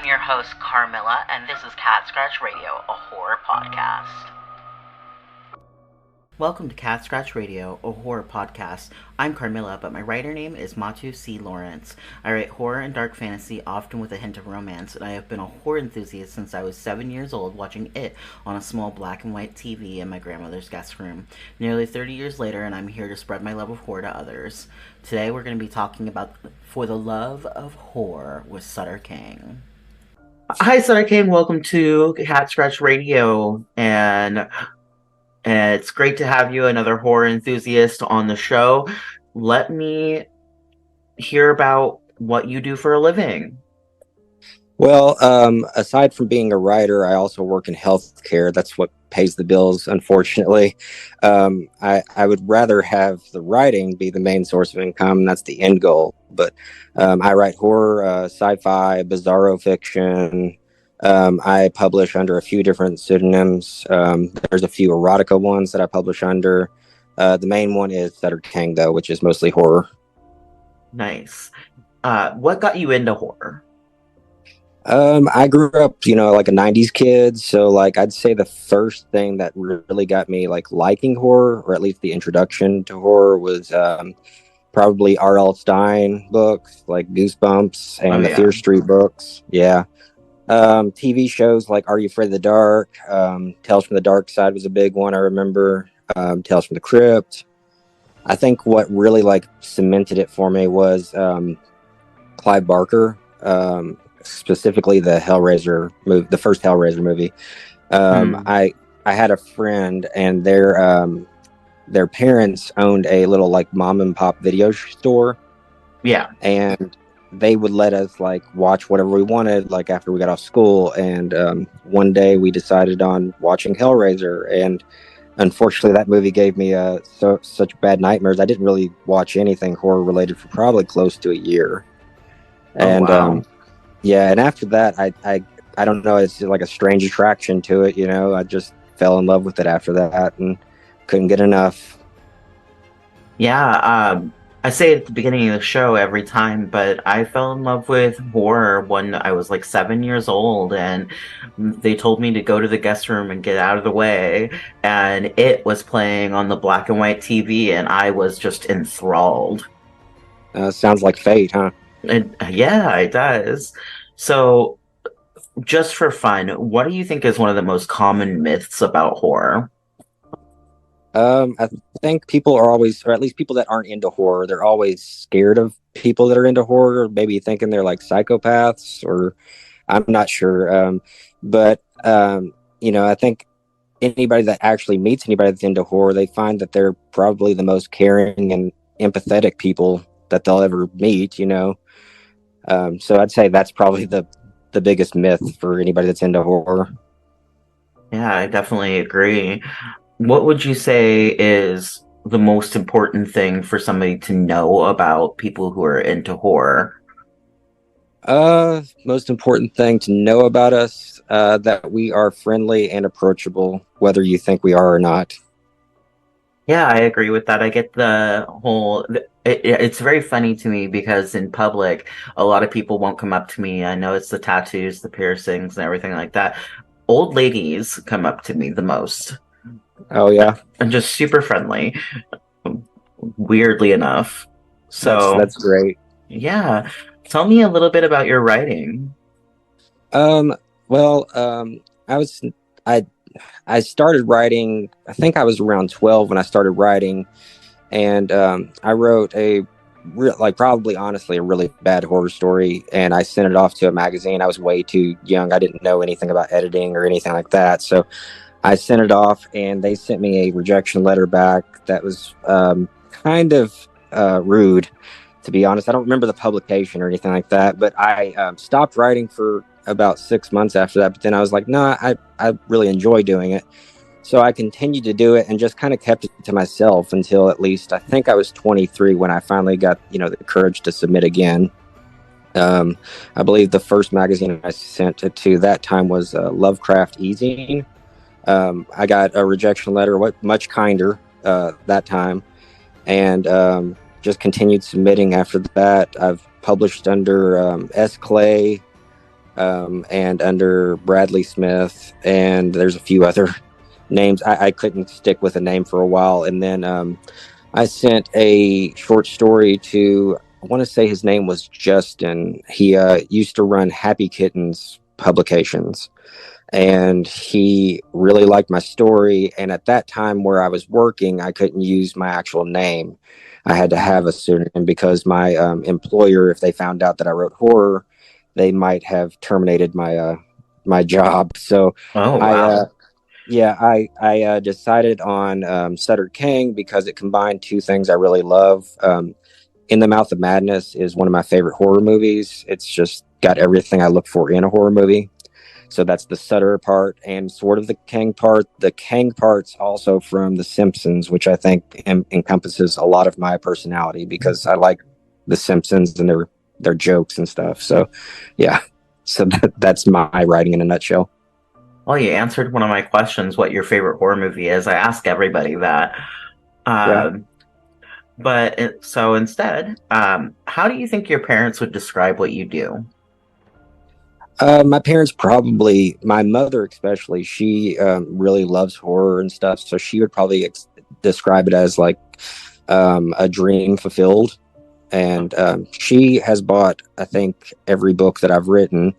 I'm your host, Carmilla, and this is Cat Scratch Radio, a horror podcast. Welcome to Cat Scratch Radio, a horror podcast. I'm Carmilla, but my writer name is Matu C. Lawrence. I write horror and dark fantasy, often with a hint of romance, and I have been a horror enthusiast since I was 7 years old, watching it on a small black and white TV in my grandmother's guest room. Nearly 30 years later, and I'm here to spread my love of horror to others. Today we're going to be talking about For the Love of Horror with Sutter Kang. Hi, Sutter Kang. Welcome to Cat Scratch Radio, and it's great to have you, another horror enthusiast, on the show. Let me hear about what you do for a living. Well, aside from being a writer, I also work in healthcare. That's what pays the bills, unfortunately. I would rather have the writing be the main source of income. That's the end goal. But I write horror, sci-fi, bizarro fiction. I publish under a few different pseudonyms. There's a few erotica ones that I publish under. The main one is Sutter Kang, though, which is mostly horror. Nice. What got you into horror? I grew up, like a 90s kid. So like, I'd say the first thing that really got me liking horror, or at least the introduction to horror, was probably R.L. Stine books like Goosebumps and the Fear Street books. Yeah. TV shows like Are You Afraid of the Dark? Tales from the Dark Side was a big one, I remember. Tales from the Crypt. I think what really cemented it for me was Clive Barker, specifically the Hellraiser movie, the first Hellraiser movie. I had a friend, and their parents owned a little mom and pop video store. Yeah. And they would let us watch whatever we wanted after we got off school. And one day we decided on watching Hellraiser, and unfortunately that movie gave me such bad nightmares. I didn't really watch anything horror related for probably close to a year. And wow. And after that I don't know, it's like a strange attraction to it. I just fell in love with it after that and couldn't get enough. Yeah, I say it at the beginning of the show every time, but I fell in love with horror when I was 7 years old, and they told me to go to the guest room and get out of the way, and it was playing on the black and white TV, and I was just enthralled. Sounds like fate, huh? Yeah, it does. So, just for fun, what do you think is one of the most common myths about horror? I think people are always, or at least people that aren't into horror, they're always scared of people that are into horror, maybe thinking they're psychopaths, or I'm not sure. But I think anybody that actually meets anybody that's into horror, they find that they're probably the most caring and empathetic people that they'll ever meet, So I'd say that's probably the biggest myth for anybody that's into horror. Yeah, I definitely agree. What would you say is the most important thing for somebody to know about people who are into horror? Most important thing to know about us, that we are friendly and approachable, whether you think we are or not. Yeah, I agree with that. I get the whole. It's very funny to me because in public, a lot of people won't come up to me. I know it's the tattoos, the piercings, and everything like that. Old ladies come up to me the most. Oh, yeah. And just super friendly, weirdly enough. So that's great. Yeah. Tell me a little bit about your writing. Well, I started writing, I think I was around 12 when I started writing, and I wrote probably honestly a really bad horror story, and I sent it off to a magazine. I was way too young. I didn't know anything about editing or anything like that. So I sent it off, and they sent me a rejection letter back that was kind of rude, to be honest. I don't remember the publication or anything like that, but I stopped writing for about 6 months after that. But then I was like, no, I really enjoy doing it. So I continued to do it and just kind of kept it to myself until at least I think I was 23 when I finally got, the courage to submit again. I believe the first magazine I sent it to that time was Lovecraft Easing. I got a rejection letter, much kinder that time, and just continued submitting after that. I've published under S. Clay, and under Bradley Smith, and there's a few other names. I couldn't stick with a name for a while, and then I sent a short story to, I want to say his name was Justin. He used to run Happy Kittens publications, and he really liked my story. And at that time where I was working, I couldn't use my actual name. I had to have a pseudonym because my employer, if they found out that I wrote horror, they might have terminated my job. So Oh, I wow. yeah, I decided on Sutter Kang because it combined two things I really love. In the Mouth of Madness is one of my favorite horror movies. It's just got everything I look for in a horror movie. So that's the Sutter part and sort of the Kang part. The Kang part's also from The Simpsons, which I think encompasses a lot of my personality because I like The Simpsons and their jokes and stuff. So, yeah. So that's my writing in a nutshell. Well, you answered one of my questions, what your favorite horror movie is. I ask everybody that. Yeah. Um, so instead, how do you think your parents would describe what you do? My parents probably, my mother especially, she really loves horror and stuff. So she would probably describe it as like a dream fulfilled. And she has bought, I think, every book that I've written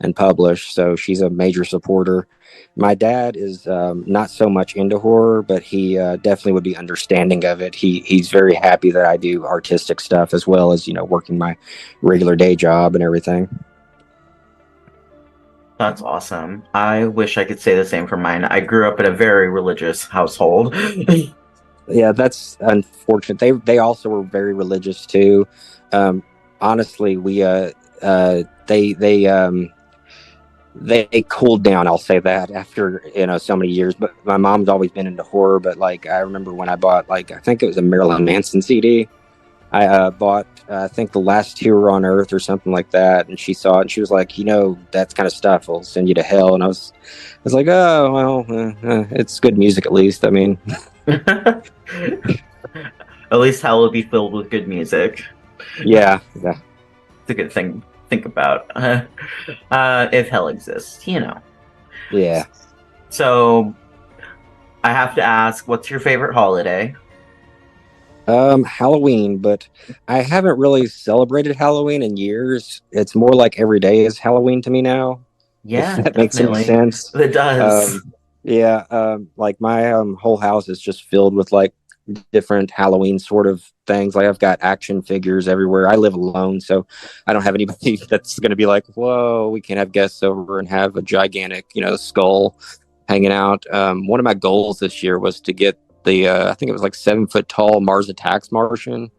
and published. So she's a major supporter. My dad is not so much into horror, but he definitely would be understanding of it. He's very happy that I do artistic stuff as well as working my regular day job and everything. That's awesome. I wish I could say the same for mine. I grew up in a very religious household. Yeah, that's unfortunate. They also were very religious too. Um, honestly, we uh they they um they cooled down. I'll say that after so many years. But my mom's always been into horror. But like I remember when I bought like I think it was a Marilyn Manson CD. I bought I think The Last Tour on Earth or something like that, and she saw it and she was like, that kind of stuff will send you to hell. And I was like, oh well, it's good music at least. I mean, At least hell will be filled with good music. yeah, yeah, It's a good thing to think about. If hell exists. yeah. So I have to ask, what's your favorite holiday? Halloween, but I haven't really celebrated Halloween in years. It's more like every day is Halloween to me now, if Yeah, that makes any definitely. sense. It does. Yeah, like my whole house is just filled with like different Halloween sort of things. Like I've got action figures everywhere. I live alone, so I don't have anybody that's going to be like, "Whoa, we can't have guests over and have a gigantic, skull hanging out." One of my goals this year was to get the I think it was like 7 foot tall Mars Attacks Martian.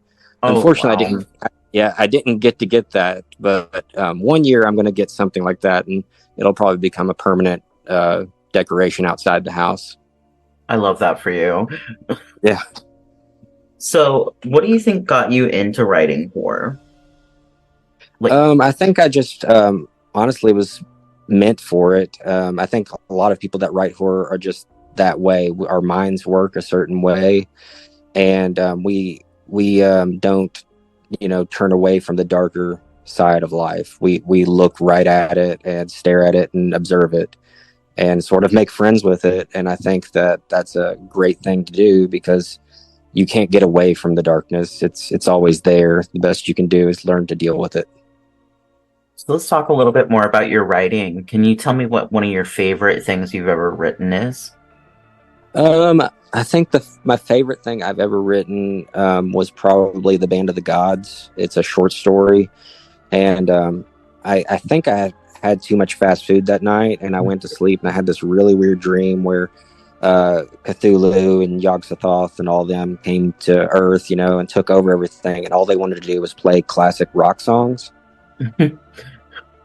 Oh, Unfortunately, I wow. didn't. Yeah, I didn't get to get that, but one year I'm going to get something like that, and it'll probably become a permanent decoration outside the house. I love that for you. Yeah. So, what do you think got you into writing horror? Like, I think I just honestly was meant for it. I think a lot of people that write horror are just that way. Our minds work a certain way, and we don't turn away from the darker side of life. We look right at it and stare at it and observe it and sort of make friends with it. And I think that that's a great thing to do because you can't get away from the darkness. It's always there. The best you can do is learn to deal with it. so let's talk a little bit more about your writing. Can you tell me what one of your favorite things you've ever written is? I think my favorite thing I've ever written was probably The Band of the Gods. It's a short story, and I think I had too much fast food that night, and I went to sleep, and I had this really weird dream where Cthulhu and Yog-Sothoth and all them came to Earth, and took over everything, and all they wanted to do was play classic rock songs.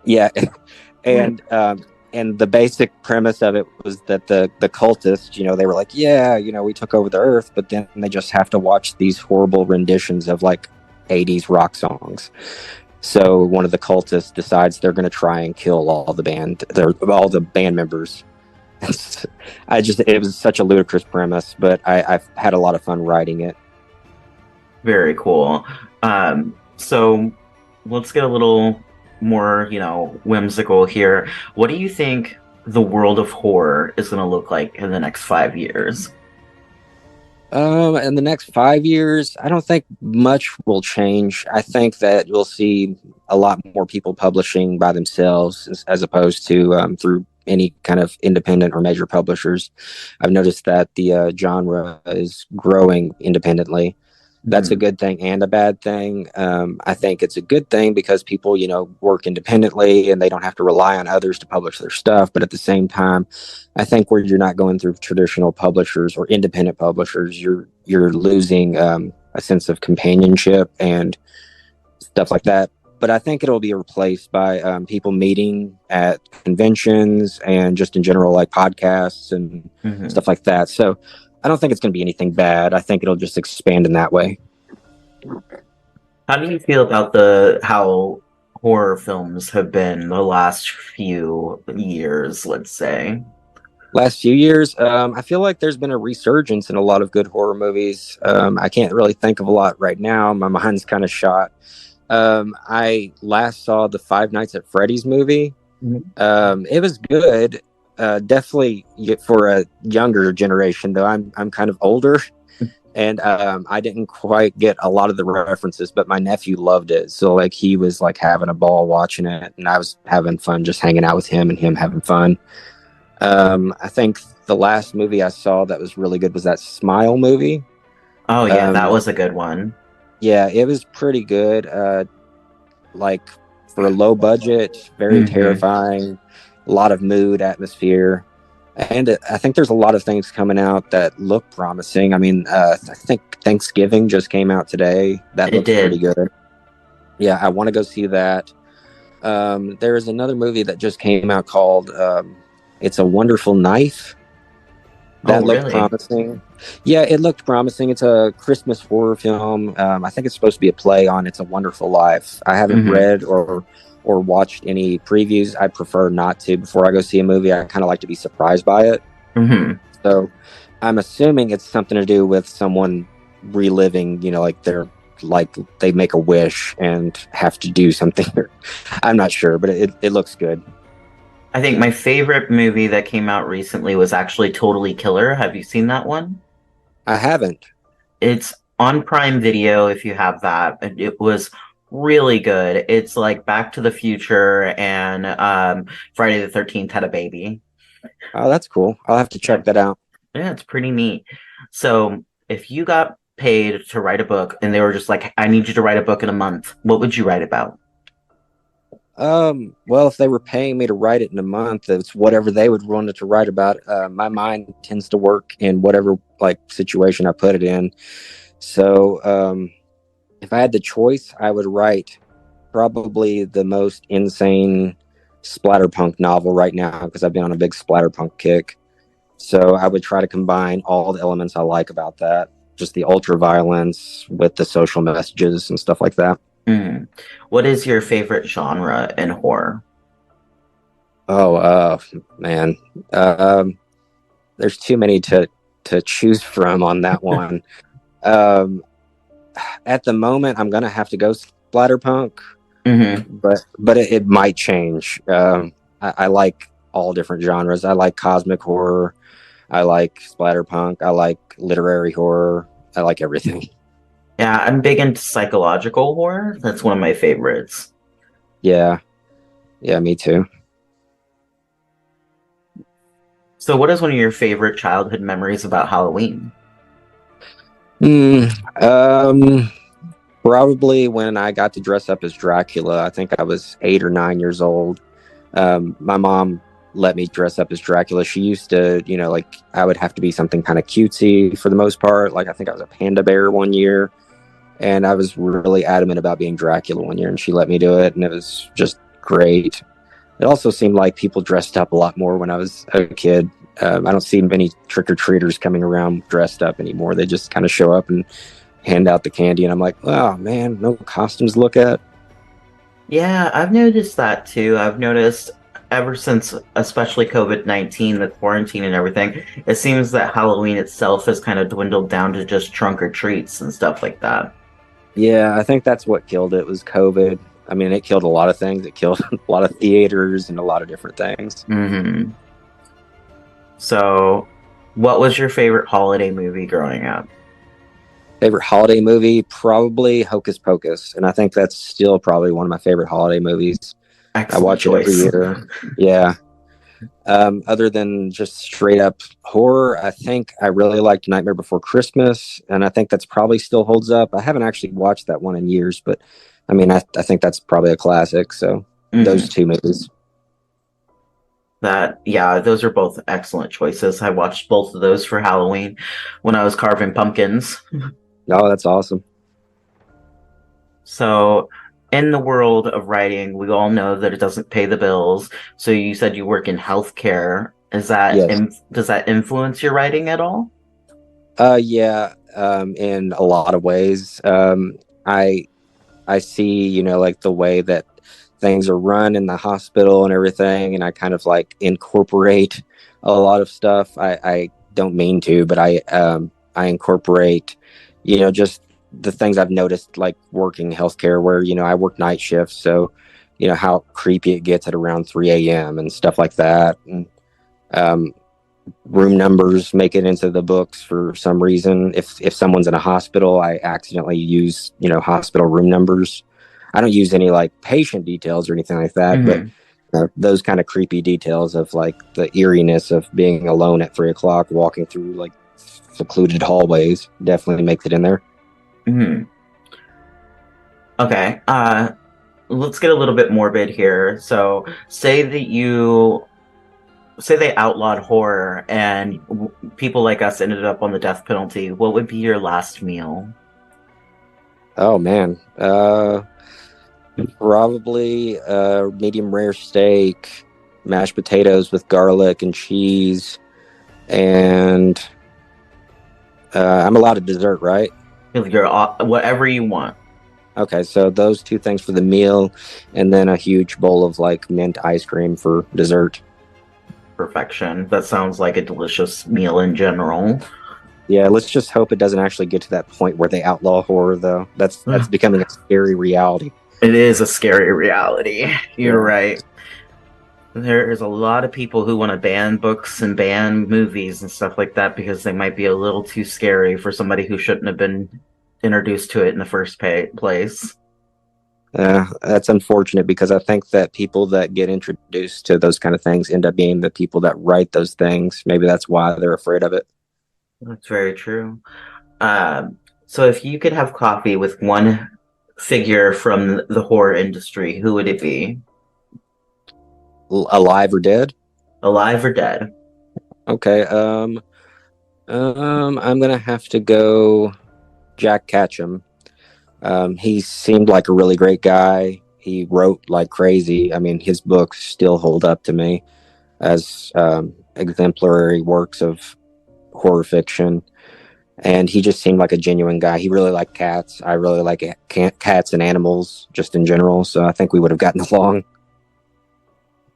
Yeah, and the basic premise of it was that the cultists, they were like, yeah, we took over the Earth, but then they just have to watch these horrible renditions of like 80s rock songs. So one of the cultists decides they're going to try and kill all the band members. It was such a ludicrous premise, but I've had a lot of fun writing it. Very cool. So let's get a little more, whimsical here. What do you think the world of horror is going to look like in the next 5 years? In the next 5 years, I don't think much will change. I think that you'll see a lot more people publishing by themselves as opposed to through any kind of independent or major publishers. I've noticed that the genre is growing independently. That's a Hmm. good thing and a bad thing. I think it's a good thing because people, work independently and they don't have to rely on others to publish their stuff. But at the same time, I think where you're not going through traditional publishers or independent publishers, you're losing a sense of companionship and stuff like that. But I think it'll be replaced by people meeting at conventions and just in general, like podcasts and Hmm. stuff like that. So I don't think it's going to be anything bad. I think it'll just expand in that way. How do you feel about the how horror films have been the last few years, let's say? Last few years, I feel like there's been a resurgence in a lot of good horror movies. I can't really think of a lot right now. My mind's kind of shot. I last saw the Five Nights at Freddy's movie. Mhm. It was good. Definitely for a younger generation, though. I'm kind of older, and I didn't quite get a lot of the references, but my nephew loved it. So like he was like having a ball watching it, and I was having fun just hanging out with him and him having fun. I think the last movie I saw that was really good was that Smile movie. Oh yeah, that Um, was a good one. yeah, it was pretty good. Like for a low budget, very Hmm. terrifying, a lot of mood, atmosphere. And I think there's a lot of things coming out that look promising. I mean, I think Thanksgiving just came out today. That It looks pretty did. good. Yeah, I want to go see that. There is another movie that just came out called It's a Wonderful Knife. Oh That looked really? promising. Yeah, it looked promising. It's a Christmas horror film. I think it's supposed to be a play on "It's a Wonderful Life." I haven't Hmm. read or watched any previews. I prefer not to before I go see a movie. I kind of like to be surprised by it. Hmm. So I'm assuming it's something to do with someone reliving. Like like they make a wish and have to do something. I'm not sure, but it looks good. I think my favorite movie that came out recently was actually Totally Killer. Have you seen that one? I haven't. It's on Prime Video if you have that. It was really good. It's like Back to the Future and Friday the 13th had a baby. Oh, that's cool. I'll have to Yeah. check that out. Yeah, it's pretty neat. So, if you got paid to write a book and they were just like, I need you to write a book in a month, what would you write about? Well, if they were paying me to write it in a month, it's whatever they would want it to write about. My mind tends to work in whatever like situation I put it in. So, if I had the choice, I would write probably the most insane splatterpunk novel right now because I've been on a big splatterpunk kick. So I would try to combine all the elements I like about that, just the ultra violence with the social messages and stuff like that. Mm. What is your favorite genre in horror? Oh, man. Um, there's too many to choose from on that one. Um, at the moment, I'm gonna have to go splatterpunk, Hmm. but it might change. I like all different genres. I like cosmic horror. I like splatterpunk. I like literary horror. I like everything. Yeah, I'm big into psychological horror. That's one of my favorites. Yeah, yeah, me too. So, what is one of your favorite childhood memories about Halloween? Hmm. um, Probably when I got to dress up as Dracula. I think I was 8 or 9 years old. My mom let me dress up as Dracula. She used to, like I would have to be something kind of cutesy for the most part. Like I think I was a panda bear one year, and I was really adamant about being Dracula one year, and she let me do it, and it was just great. It also seemed like people dressed up a lot more when I was a kid. I don't see many trick or treaters coming around dressed up anymore. They just kind of show up and hand out the candy, and I'm like, oh man, no costumes to look at. Yeah, I've noticed that too. I've noticed ever since, especially COVID-19, the quarantine and everything, it seems that Halloween itself has kind of dwindled down to just trunk or treats and stuff like that. Yeah, I think that's what killed it was COVID. I mean, it killed a lot of things. It killed a lot of theaters and a lot of different things. Mm-hmm. So, what was your favorite holiday movie growing up? Favorite holiday movie, probably Hocus Pocus, and I think that's still probably one of my favorite holiday movies. I Excellent watch it every choice. year. Yeah. Other than just straight up horror, I think I really liked Nightmare Before Christmas, and I think that's probably still holds up. I haven't actually watched that one in years, but I mean, I think that's probably a classic. So those Mm, two movies. yeah, those are both excellent choices. I watched both of those for Halloween when I was carving pumpkins. Oh, that's awesome. So, in the world of writing, we all know that it doesn't pay the bills. So, you said you work in healthcare. Yes. Does that influence your writing at all? Yeah. In a lot of ways. I I see, like the way that things are run in the hospital and everything, and I kind of like incorporate a lot of stuff. I don't mean to, but I incorporate, just the things I've noticed, like working healthcare, where I work night shifts, so how creepy it gets at around 3 a.m. and stuff like that, and um, room numbers make it into the books for some reason. If someone's in a hospital, I accidentally use hospital room numbers. I don't use any like patient details or anything like that, but Mm-hmm. those kind of creepy details of like the eeriness of being alone at 3 o'clock, walking through like secluded hallways, definitely makes it in there. Mm-hmm. Okay. Let's get a little bit morbid here. So, say they outlawed horror and people like us ended up on the death penalty. What would be your last meal? Oh man, probably medium rare steak, mashed potatoes with garlic and cheese, and I'm allowed a dessert, right? Whatever you want. Okay, so those two things for the meal, and then a huge bowl of like mint ice cream for dessert. Perfection. That sounds like a delicious meal in general. Yeah, let's just hope it doesn't actually get to that point where they outlaw horror, though. That's becoming a scary reality. It is a scary reality. You're Yeah. right. There is a lot of people who want to ban books and ban movies and stuff like that because they might be a little too scary for somebody who shouldn't have been introduced to it in the first place. That's unfortunate because I think that people that get introduced to those kind of things end up being the people that write those things. Maybe that's why they're afraid of it. That's very true. So if you could have coffee with one figure from the horror industry, who would it be? Alive or dead? Alive or dead? Okay. I'm gonna have to go Jack Ketchum. He seemed like a really great guy. He wrote like crazy. I mean, his books still hold up to me as exemplary works of horror fiction. And he just seemed like a genuine guy. He really liked cats. I really like cats and animals just in general. So I think we would have gotten along.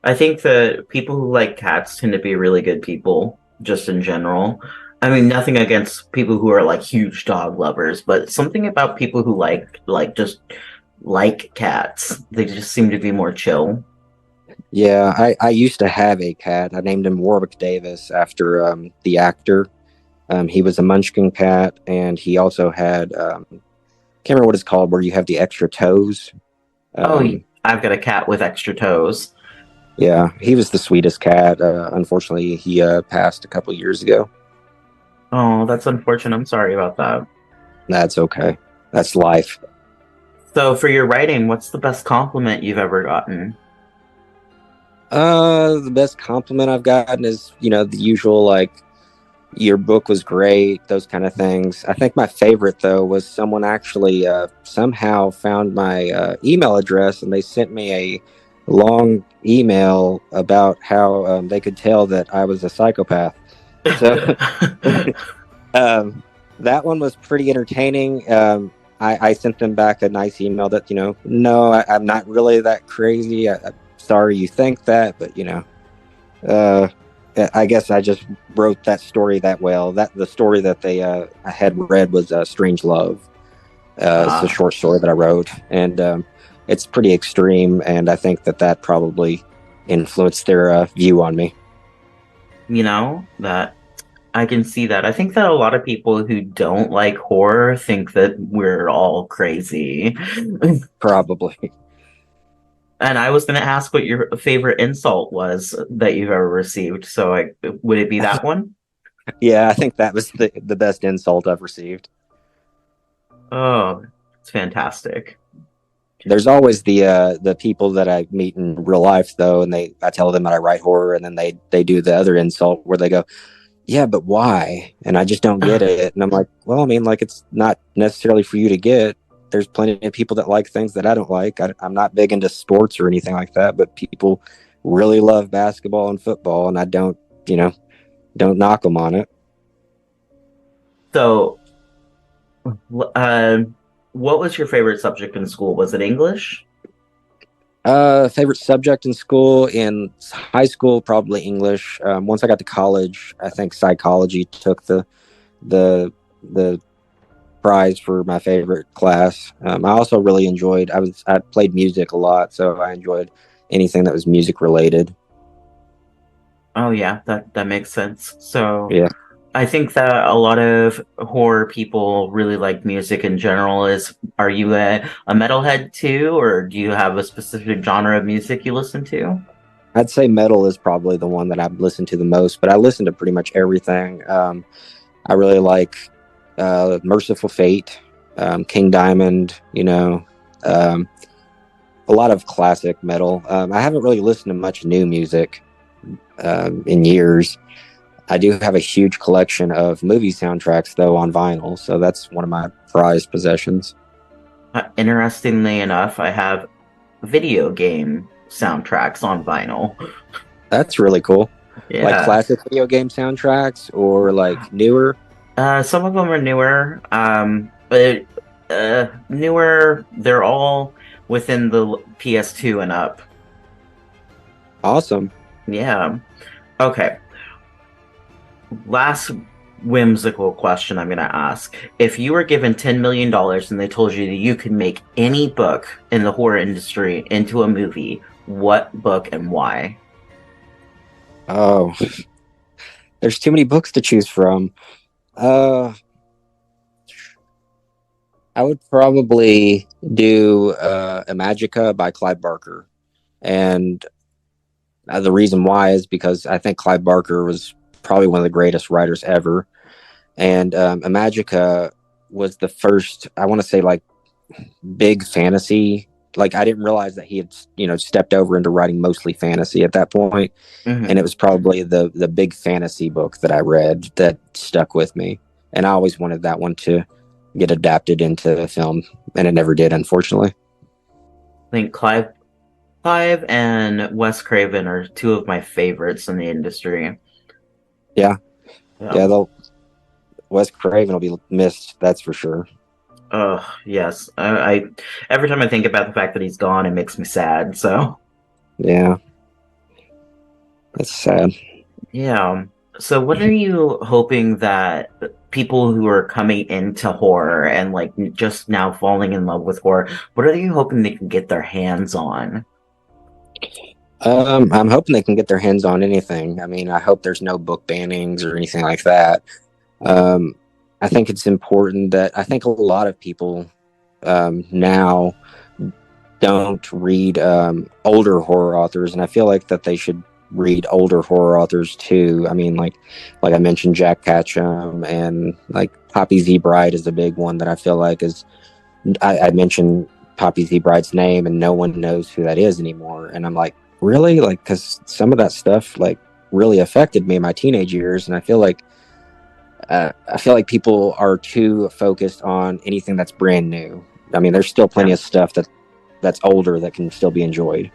I think that people who like cats tend to be really good people, just in general. I mean, nothing against people who are like huge dog lovers, but something about people who just like cats. They just seem to be more chill. Yeah, I used to have a cat. I named him Warwick Davis after the actor. He was a Munchkin cat, and he also had can't remember what it's called, where you have the extra toes. Oh, Um, I've got a cat with extra toes. yeah, he was the sweetest cat. Unfortunately, he passed a couple years ago. Oh, that's unfortunate. I'm sorry about that. That's okay. That's life. So, for your writing, what's the best compliment you've ever gotten? The best compliment I've gotten is, the usual like your book was great, those kind of things. I think my favorite though was someone actually somehow found my email address and they sent me a long email about how they could tell that I was a psychopath. So um, that one was pretty entertaining. I sent them back a nice email that no, I'm not really that crazy. I'm sorry you think that, but uh, I guess I just wrote that story that well. That the story that they I had read was Strange Love. It's a Ah, short story that I wrote, and it's pretty extreme, and I think that probably influenced their view on me. That I can see that. I think that a lot of people who don't like horror think that we're all crazy. Probably. And I was going to ask what your favorite insult was that you've ever received. So, would it be that one? Yeah, I think that was the best insult I've received. Oh, it's fantastic. There's always the people that I meet in real life though, and I tell them that I write horror, and then they do the other insult where they go, "Yeah, but why?" And I just don't get it. And I'm like, well, I mean, like, it's not necessarily for you to get. There's plenty of people that like things that I don't like. I'm not big into sports or anything like that, but people really love basketball and football, and I don't, don't knock them on it. So, uh, what was your favorite subject in school? Was it English? Favorite subject in school, in high school, probably English. Once I got to college, I think psychology took the the prize for my favorite class. I also really enjoyed. I played music a lot, so I enjoyed anything that was music related. Oh yeah, that makes sense. So Yeah, I think that a lot of horror people really like music in general. Are you a metalhead too, or do you have a specific genre of music you listen to? I'd say metal is probably the one that I've listened to the most, but I listen to pretty much everything. I really like Merciful Fate, King Diamond. Um, a lot of classic metal. I haven't really listened to much new music in years. I do have a huge collection of movie soundtracks, though, on vinyl, so that's one of my prized possessions. Interestingly enough, I have video game soundtracks on vinyl. That's really cool. Like Yeah. classic video game soundtracks or like newer. Some of them are newer, but newer, they're all within the PS2 and up. Awesome. Yeah. Okay. Last whimsical question I'm going to ask. If you were given $10 million and they told you that you could make any book in the horror industry into a movie, what book and why? Oh, there's too many books to choose from. Uh, I would probably do Imagica by Clive Barker. And the reason why is because I think Clive Barker was probably one of the greatest writers ever. And Imagica was the first, I want to say, like, big fantasy. Like, I didn't realize that he had, stepped over into writing mostly fantasy at that point. And Mm-hmm. it was probably the big fantasy book that I read that stuck with me. And I always wanted that one to get adapted into a film, and it never did, unfortunately. I think Clive and Wes Craven are two of my favorites in the industry. Yeah, Yeah. yeah. Wes Craven will be missed, that's for sure. Oh, yes. Every time I think about the fact that he's gone, it makes me sad. So, Yeah, that's sad. yeah. So, what are you hoping that people who are coming into horror and like just now falling in love with horror, what are you hoping they can get their hands on? I'm hoping they can get their hands on anything. I mean, I hope there's no book bannings or anything like that. Um, I think it's important that I think a lot of people now don't read older horror authors, and I feel like that they should read older horror authors too. I mean, like I mentioned, Jack Ketchum, and like Poppy Z. Bride is a big one that I feel like is. I mentioned Poppy Z. Bride's name, and no one knows who that is anymore, and I'm like, really, like, because some of that stuff like really affected me in my teenage years, and I feel like people are too focused on anything that's brand new. I mean, there's still plenty Yeah. of stuff that's older that can still be enjoyed.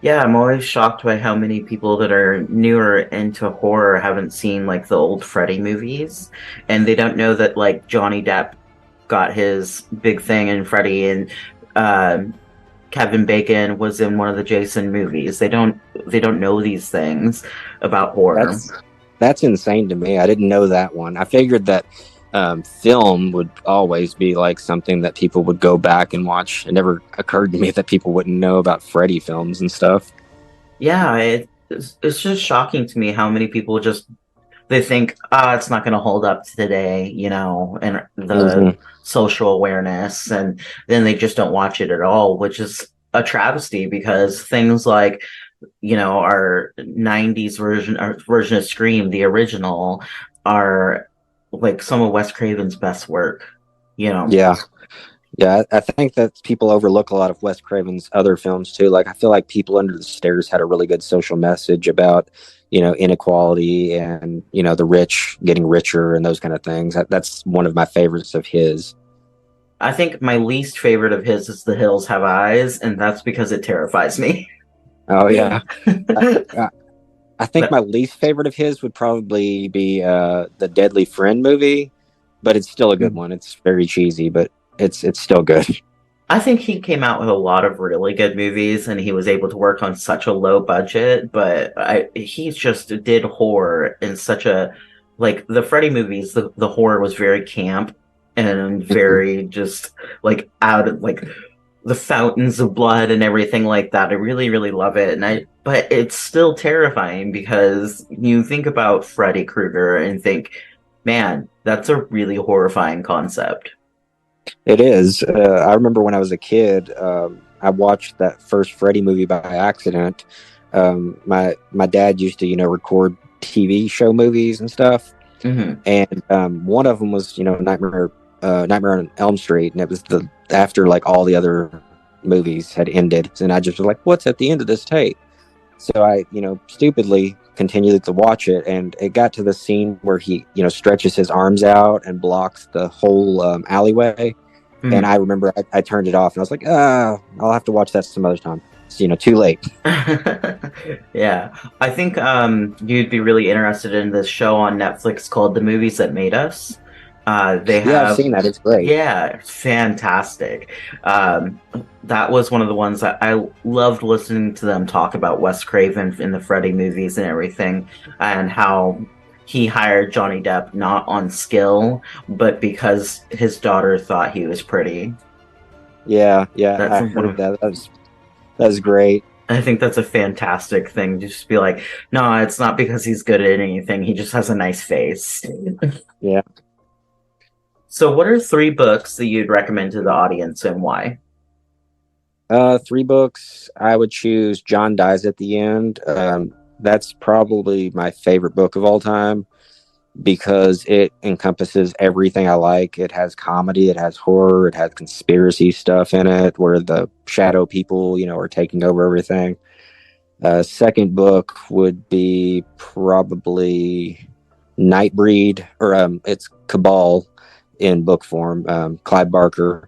Yeah, I'm always shocked by how many people that are newer into horror haven't seen like the old Freddy movies, and they don't know that like Johnny Depp got his big thing in Freddy, and um, Kevin Bacon was in one of the Jason movies. They don't know these things about horror. That's insane to me. I didn't know that one. I figured that film would always be like something that people would go back and watch. It never occurred to me that people wouldn't know about Freddy films and stuff. Yeah, it's just shocking to me how many people just they think, ah, it's not going to hold up today, and the Hmm. social awareness, and then they just don't watch it at all, which is a travesty because things like, our 90s version of Scream, the original, are like some of Wes Craven's best work, you know. Yeah, yeah. I think that people overlook a lot of Wes Craven's other films too. Like I feel like People Under the Stairs had a really good social message about, inequality and the rich getting richer and those kind of things. That's one of my favorites of his. I think my least favorite of his is The Hills Have Eyes, and that's because it terrifies me. Oh yeah. I, I I think my But least favorite of his would probably be the Deadly Friend movie, but it's still a good one. It's very cheesy, but it's still good. I think he came out with a lot of really good movies, and he was able to work on such a low budget. But he just did horror in such a like the Freddy movies. The horror was very camp and very just like out of like the fountains of blood and everything like that. I really, really love it, but it's still terrifying because you think about Freddy Krueger and think, man, that's a really horrifying concept. It is. I remember when I was a kid, I watched that first Freddy movie by accident. My dad used to record TV show movies and stuff, Hmm. and one of them was Nightmare on Elm Street, and it was the after like all the other movies had ended, and I just was like, "What's at the end of this tape?" So I, stupidly continued to watch it, and it got to the scene where he, stretches his arms out and blocks the whole alleyway. And I remember I turned it off, and I was like, I'll have to watch that some other time. It's, too late. Yeah, I think you'd be really interested in this show on Netflix called The Movies That Made Us. They Yeah, I've have, seen that. It's great. yeah, it's fantastic. Um, that was one of the ones that I loved listening to them talk about Wes Craven in the Freddy movies and everything, and how he hired Johnny Depp not on skill, but because his daughter thought he was pretty. Yeah, yeah, That's I one heard of that. That was great. I think that's a fantastic thing to just be like, no, it's not because he's good at anything. He just has a nice face. Yeah. So, what are three books that you'd recommend to the audience and why? Three books. I would choose John Dies at the End. That's probably my favorite book of all time because it encompasses everything I like. It has comedy, it has horror, it has conspiracy stuff in it where the shadow people, are taking over everything. Second book would be probably Nightbreed, or it's Cabal in book form. Clive Barker.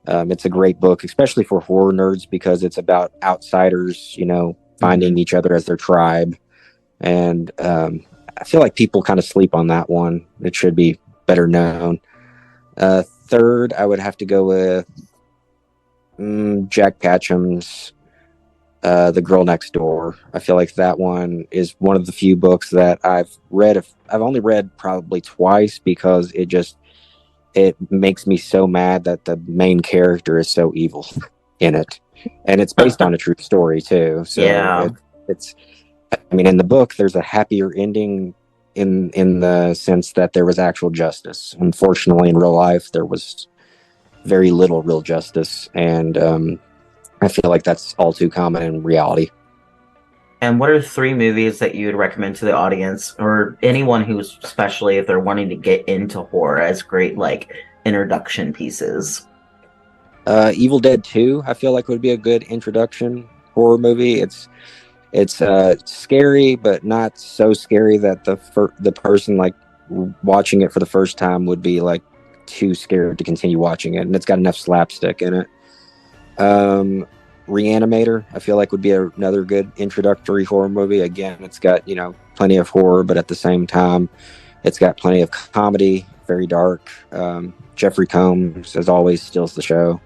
It's a great book, especially for horror nerds, because it's about outsiders, finding Hmm. each other as their tribe. And I feel like people kind of sleep on that one. It should be better known. Third, I would have to go with Jack Patcham's The Girl Next Door. I feel like that one is one of the few books that I've read. I've only read probably twice because it makes me so mad that the main character is so evil in it, and it's based on a true story too. So Yeah. it's I mean, in the book, there's a happier ending in the sense that there was actual justice. Unfortunately, in real life, there was very little real justice, and I feel like that's all too common in reality. And what are three movies that you would recommend to the audience or anyone who's, especially if they're wanting to get into horror, as great, like, introduction pieces? Evil Dead 2, I feel like would be a good introduction horror movie. It's scary, but not so scary that the person like watching it for the first time would be like too scared to continue watching it, and it's got enough slapstick in it. Um, Reanimator, I feel like would be another good introductory horror movie. Again, it's got plenty of horror, but at the same time, it's got plenty of comedy, very dark. Jeffrey Combs, as always, steals the show.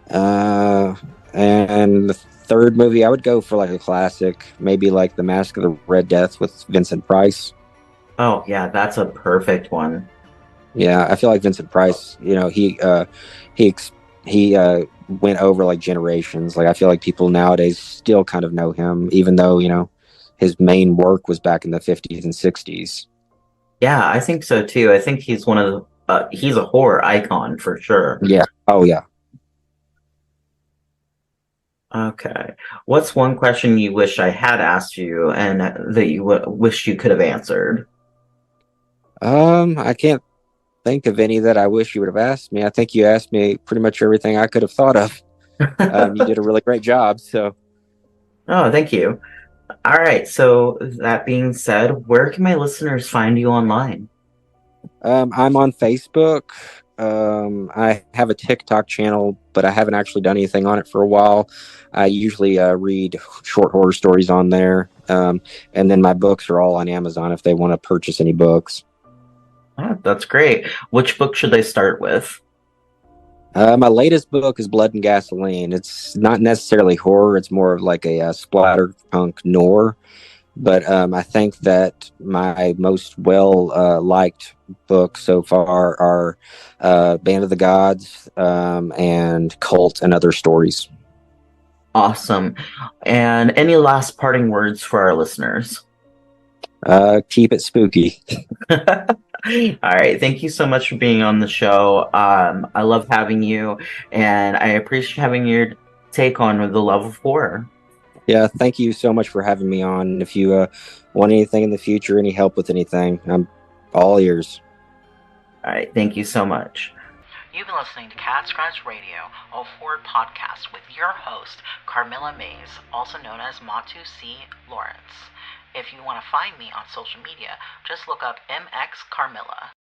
Uh, and the third movie, I would go for like a classic, maybe like The Mask of the Red Death with Vincent Price. Oh, yeah, that's a perfect one. Yeah, I feel like Vincent Price. He ex- he went over like generations. Like I feel like people nowadays still kind of know him, even though his main work was back in the 50s and 60s. Yeah, I think so too. I think he's one of he's a horror icon for sure. Yeah. Oh yeah. Okay. What's one question you wish I had asked you and that you wish you could have answered? I can't think of any that I wish you would have asked me. I think you asked me pretty much everything I could have thought of. You did a really great job. So, Oh, thank you. All right. So that being said, where can my listeners find you online? I'm on Facebook. I have a TikTok channel, but I haven't actually done anything on it for a while. I usually read short horror stories on there. And then my books are all on Amazon if they want to purchase any books. Oh, that's great. Which book should I start with? My latest book is Blood and Gasoline. It's not necessarily horror, it's more of like a splatterpunk noir. But I think that my most well liked books so far are Band of the Gods and Cult and Other Stories. Awesome. And any last parting words for our listeners? Keep it spooky. All right. Thank you so much for being on the show. I love having you, and I appreciate having your take on the love of horror. Yeah, thank you so much for having me on. If you want anything in the future, any help with anything, I'm all ears. All right. Thank you so much. You've been listening to Cat Scratch Radio, a horror podcast with your host, Carmilla Mays, also known as Matu C. Lawrence. If you want to find me on social media, just look up MX Carmilla.